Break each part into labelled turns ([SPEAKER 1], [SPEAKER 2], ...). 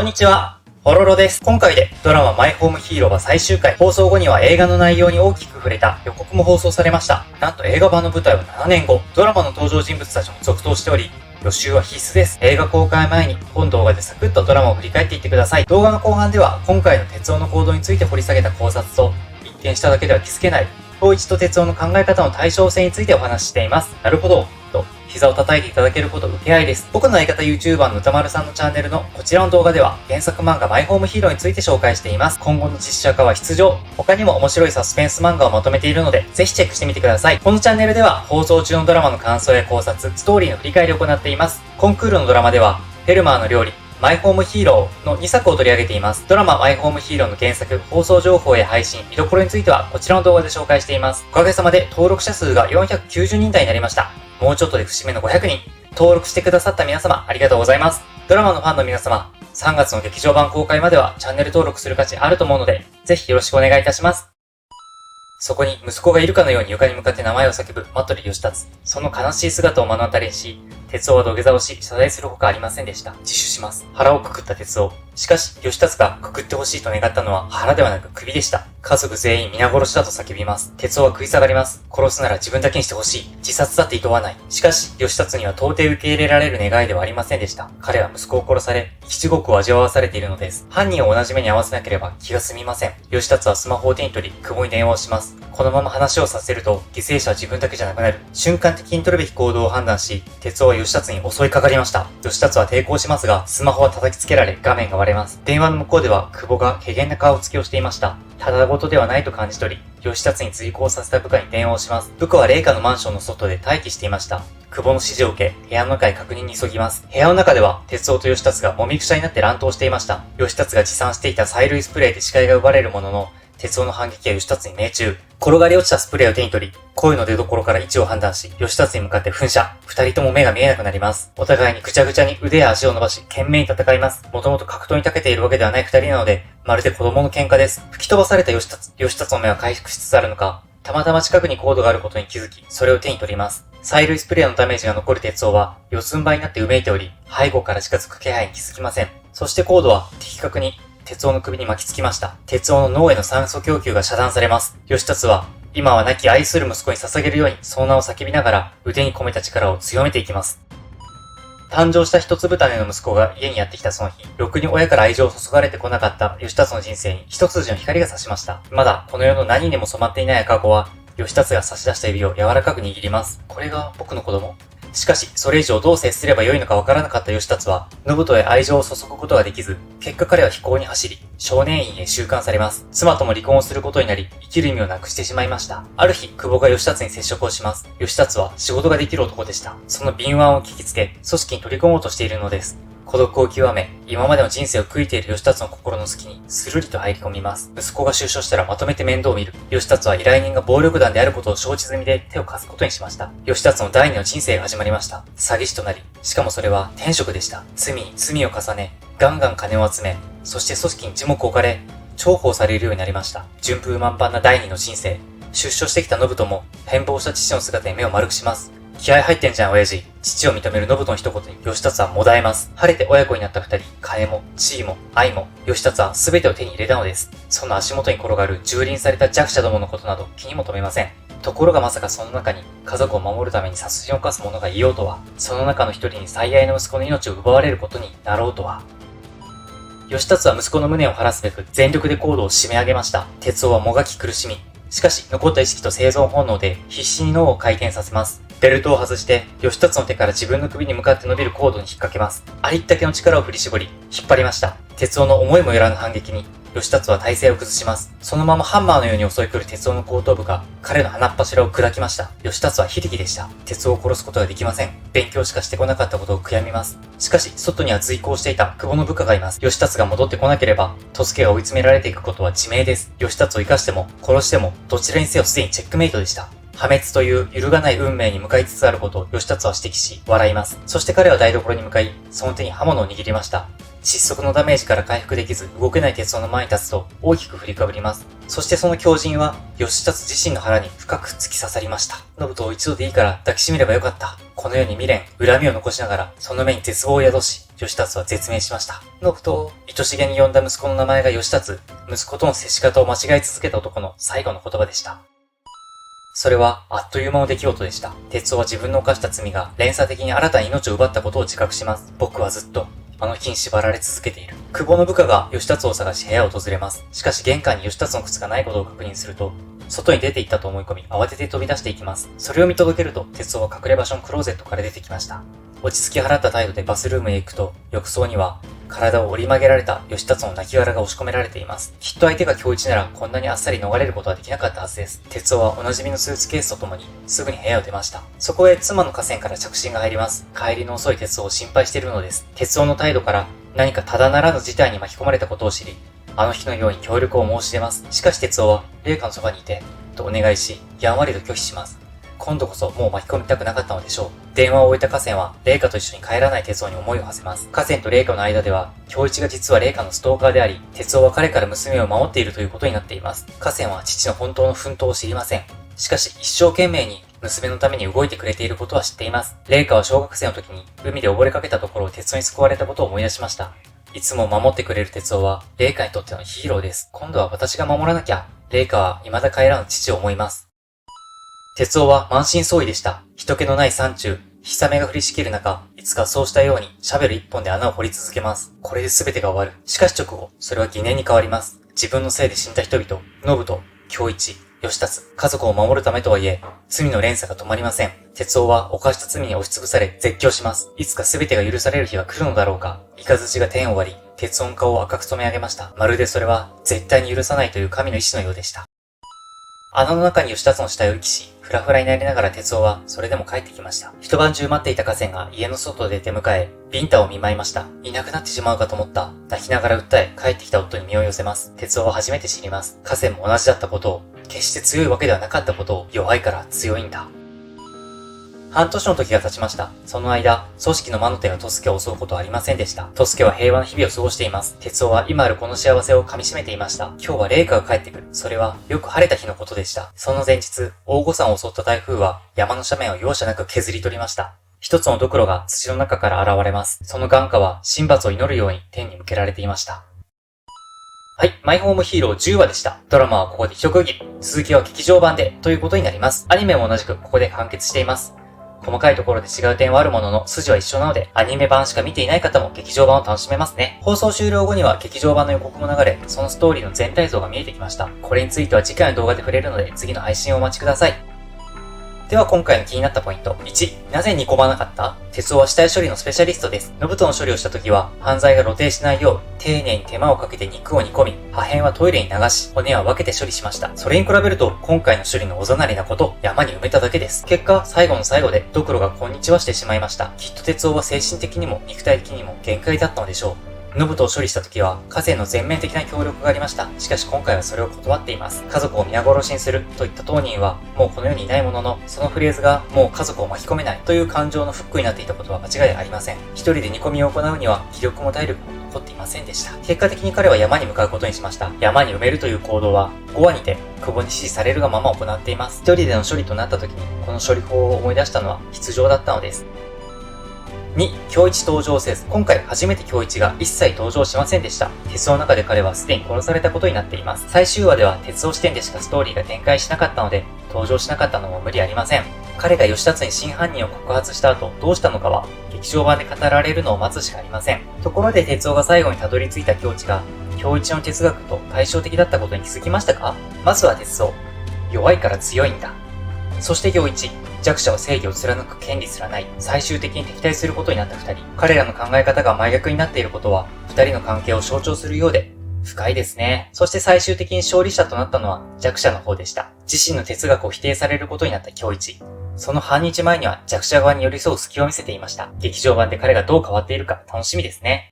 [SPEAKER 1] こんにちは。ホロロです。今回でドラママイホームヒーローは最終回、放送後には映画の内容に大きく触れた予告も放送されました。なんと映画版の舞台は7年後、ドラマの登場人物たちも続投しており、予習は必須です。映画公開前に本動画でサクッとドラマを振り返っていってください。動画の後半では今回の哲夫の行動について掘り下げた考察と、一見しただけでは気づけない光一と哲夫の考え方の対称性についてお話ししています。なるほど、と膝を叩いていただけること受け合いです。僕の相方 YouTuber の歌丸さんのチャンネルのこちらの動画では原作漫画マイホームヒーローについて紹介しています。今後の実写化は必要。他にも面白いサスペンス漫画をまとめているのでぜひチェックしてみてください。このチャンネルでは放送中のドラマの感想や考察、ストーリーの振り返りを行っています。コンクールのドラマではフェルマーの料理、マイホームヒーローの2作を取り上げています。ドラママイホームヒーローの原作、放送情報や配信、見どころについてはこちらの動画で紹介しています。おかげさまで登録者数が490人台になりました。もうちょっとで節目の500人。登録してくださった皆様ありがとうございます。ドラマのファンの皆様、3月の劇場版公開まではチャンネル登録する価値あると思うので、ぜひよろしくお願いいたします。そこに息子がいるかのように床に向かって名前を叫ぶマトリ義達。その悲しい姿を目の当たりにし、哲夫は土下座をし謝罪するほかありませんでした。自首します。腹をくくった哲夫。しかし、義達がくくってほしいと願ったのは腹ではなく首でした。家族全員皆殺しだと叫びます。哲夫は食い下がります。殺すなら自分だけにしてほしい。自殺だって厭わない。しかし、義達には到底受け入れられる願いではありませんでした。彼は息子を殺され、生き地獄を味わわされているのです。犯人を同じ目に合わせなければ気が済みません。義達はスマホを手に取り、久保に電話をします。このまま話をさせると、犠牲者は自分だけじゃなくなる。瞬間的に取るべき行動を判断し、哲夫は義達に襲いかかりました。義達は抵抗しますが、スマホは叩きつけられ、画面が割れます。電話の向こうでは、久保が怪げな顔つきをしていました。ただごとではないと感じ取り、義達に追行させた部下に電話をします。部下は麗華のマンションの外で待機していました。久保の指示を受け、部屋の中へ確認に急ぎます。部屋の中では、哲夫と義達がもみくちゃになって乱闘していました。義達が持参していた催涙スプレーで視界が奪われるものの、哲夫の反撃は義達に命中。転がり落ちたスプレーを手に取り、声の出所から位置を判断し、義達に向かって噴射。二人とも目が見えなくなります。お互いにぐちゃぐちゃに腕や足を伸ばし、懸命に戦います。もともと格闘に長けているわけではない二人なので、まるで子供の喧嘩です。吹き飛ばされた義達の目は回復しつつあるのか、たまたま近くにコードがあることに気づき、それを手に取ります。催涙スプレーのダメージが残る哲夫は、四つん這いになってうめいており、背後から近づく気配に気づきません。そしてコードは、的確に、哲夫の首に巻きつきました。哲夫の脳への酸素供給が遮断されます。義達は、今は亡き愛する息子に捧げるように、その名を叫びながら、腕に込めた力を強めていきます。誕生した一粒種の息子が家にやってきたその日、ろくに親から愛情を注がれてこなかった義達の人生に一筋の光が差しました。まだこの世の何にも染まっていない赤子は、義達が差し出した指を柔らかく握ります。これが僕の子供？しかし、それ以上どう接すればよいのかわからなかった義達は、信人へ愛情を注ぐことができず、結果彼は非行に走り、少年院へ収監されます。妻とも離婚をすることになり、生きる意味をなくしてしまいました。ある日、久保が義達に接触をします。義達は仕事ができる男でした。その敏腕を聞きつけ、組織に取り込もうとしているのです。孤独を極め、今までの人生を悔いている義達の心の隙に、スルリと入り込みます。息子が出所したらまとめて面倒を見る。義達は依頼人が暴力団であることを承知済みで手を貸すことにしました。義達の第二の人生が始まりました。詐欺師となり、しかもそれは天職でした。罪に罪を重ね、ガンガン金を集め、そして組織に一目置かれ、重宝されるようになりました。順風満帆な第二の人生。出所してきた信人も、変貌した父の姿に目を丸くします。気合入ってんじゃん親父。父を認める信人の一言に義達はもだえます。晴れて親子になった二人、金も地位も愛も義達は全てを手に入れたのです。その足元に転がる蹂躙された弱者どものことなど気にも留めません。ところがまさかその中に家族を守るために殺人を犯す者がいようとは、その中の一人に最愛の息子の命を奪われることになろうとは。義達は息子の無念を晴らすべく全力でコードを締め上げました。哲夫はもがき苦しみ、しかし残った意識と生存本能で必死に脳を回転させます。ベルトを外して、義達の手から自分の首に向かって伸びるコードに引っ掛けます。ありったけの力を振り絞り、引っ張りました。哲夫の思いもよらぬ反撃に、義達は体勢を崩します。そのままハンマーのように襲い来る哲夫の後頭部が、彼の鼻っ柱を砕きました。義達は悲劇でした。哲夫を殺すことができません。勉強しかしてこなかったことを悔やみます。しかし、外には随行していた久保の部下がいます。義達が戻ってこなければ、トスケが追い詰められていくことは致命です。義達を生かしても、殺しても、どちらにせよすでにチェックメイトでした。破滅という揺るがない運命に向かいつつあることを義達は指摘し、笑います。そして彼は台所に向かい、その手に刃物を握りました。窒息のダメージから回復できず、動けない哲夫の前に立つと、大きく振りかぶります。そしてその強靭は、義達自身の腹に深く突き刺さりました。信人を一度でいいから抱きしめればよかった。この世に未練、恨みを残しながら、その目に絶望を宿し、義達は絶命しました。信人、愛しげに呼んだ息子の名前が義達、息子との接し方を間違い続けた男の最後の言葉でした。それはあっという間の出来事でした。哲夫は自分の犯した罪が連鎖的に新たに命を奪ったことを自覚します。僕はずっとあの木に縛られ続けている。久保の部下が義達を探し部屋を訪れます。しかし玄関に義達の靴がないことを確認すると、外に出て行ったと思い込み、慌てて飛び出していきます。それを見届けると、哲夫は隠れ場所のクローゼットから出てきました。落ち着き払った態度でバスルームへ行くと、浴槽には、体を折り曲げられた義達の亡骸が押し込められています。きっと相手が京一ならこんなにあっさり逃れることはできなかったはずです。哲夫はおなじみのスーツケースとともに、すぐに部屋を出ました。そこへ妻の河川から着信が入ります。帰りの遅い哲夫を心配しているのです。哲夫の態度から、何かただならぬ事態に巻き込まれたことを知り、あの日のように協力を申し出ます。しかし哲夫は、麗華のそばにいて、とお願いし、やんわりと拒否します。今度こそもう巻き込みたくなかったのでしょう。電話を終えた河川は、麗華と一緒に帰らない哲夫に思いを馳せます。河川と麗華の間では、京一が実は麗華のストーカーであり、哲夫は彼から娘を守っているということになっています。河川は父の本当の奮闘を知りません。しかし、一生懸命に娘のために動いてくれていることは知っています。麗華は小学生の時に海で溺れかけたところを哲夫に救われたことを思い出しました。いつも守ってくれる哲夫は、麗華にとってのヒーローです。今度は私が守らなきゃ。麗華は未だ帰らぬ父を思います。哲夫は満身創痍でした。人気のない山中、日雨が降りしきる中、いつかそうしたようにシャベル一本で穴を掘り続けます。これで全てが終わる。しかし直後、それは疑念に変わります。自分のせいで死んだ人々、信人、京一、義達、家族を守るためとはいえ、罪の連鎖が止まりません。哲夫は犯した罪に押しつぶされ絶叫します。いつか全てが許される日は来るのだろうか。雷が天を割り、哲夫の顔を赤く染め上げました。まるでそれは絶対に許さないという神の意志のようでした。穴の中に義達の死体を遺棄し、フラフラになりながら哲夫はそれでも帰ってきました。一晩中待っていた河川が家の外で出迎え、ビンタを見舞いました。いなくなってしまうかと思った。泣きながら訴え、帰ってきた夫に身を寄せます。哲夫は初めて知ります。河川も同じだったことを、決して強いわけではなかったことを、弱いから強いんだ。半年の時が経ちました。その間、組織の魔の手がトスケを襲うことはありませんでした。トスケは平和な日々を過ごしています。哲夫は今あるこの幸せを噛み締めていました。今日は麗華が帰ってくる。それはよく晴れた日のことでした。その前日、大御山を襲った台風は山の斜面を容赦なく削り取りました。一つのドクロが土の中から現れます。その眼下は神罰を祈るように天に向けられていました。はい、マイホームヒーロー10話でした。ドラマはここで一区切り。続きは劇場版でということになります。アニメも同じくここで完結しています。細かいところで違う点はあるものの、筋は一緒なので、アニメ版しか見ていない方も劇場版を楽しめますね。放送終了後には劇場版の予告も流れ、そのストーリーの全体像が見えてきました。これについては次回の動画で触れるので、次の配信をお待ちください。では今回の気になったポイント。1、なぜ煮込まなかった？哲夫は死体処理のスペシャリストです。信人の処理をした時は、犯罪が露呈しないよう、丁寧に手間をかけて肉を煮込み、破片はトイレに流し、骨は分けて処理しました。それに比べると、今回の処理のおざなりなこと、山に埋めただけです。結果、最後の最後で、ドクロがこんにちはしてしまいました。きっと哲夫は精神的にも肉体的にも限界だったのでしょう。信人を処理した時は、河川の全面的な協力がありました。しかし今回はそれを断っています。家族を皆殺しにするといった当人は、もうこの世にいないものの、そのフレーズがもう家族を巻き込めないという感情のフックになっていたことは間違いありません。一人で煮込みを行うには、気力も体力も残っていませんでした。結果的に彼は山に向かうことにしました。山に埋めるという行動は、5話にて、久保に指示されるがまま行っています。一人での処理となった時に、この処理法を思い出したのは必要だったのです。2、京一登場せず。今回初めて京一が一切登場しませんでした。哲夫の中で彼はすでに殺されたことになっています。最終話では哲夫視点でしかストーリーが展開しなかったので、登場しなかったのも無理ありません。彼が義達に真犯人を告発した後、どうしたのかは、劇場版で語られるのを待つしかありません。ところで哲夫が最後にたどり着いた京一が、京一の哲学と対照的だったことに気づきましたか？まずは哲夫。弱いから強いんだ。そして京一。弱者は正義を貫く権利すらない。最終的に敵対することになった二人。彼らの考え方が真逆になっていることは、二人の関係を象徴するようで、深いですね。そして最終的に勝利者となったのは弱者の方でした。自身の哲学を否定されることになった京一。その半日前には弱者側に寄り添う隙を見せていました。劇場版で彼がどう変わっているか楽しみですね。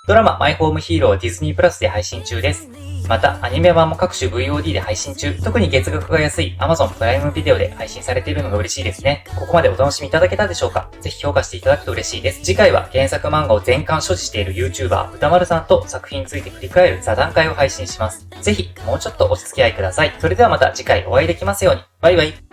[SPEAKER 1] ドラママイホームヒーローはディズニープラスで配信中です。また、アニメ版も各種 VOD で配信中。特に月額が安い Amazon プライムビデオで配信されているのが嬉しいですね。ここまでお楽しみいただけたでしょうか？ぜひ評価していただくと嬉しいです。次回は原作漫画を全巻所持している YouTuber 歌丸さんと作品について振り返る座談会を配信します。ぜひ、もうちょっとお付き合いください。それではまた次回お会いできますように。バイバイ。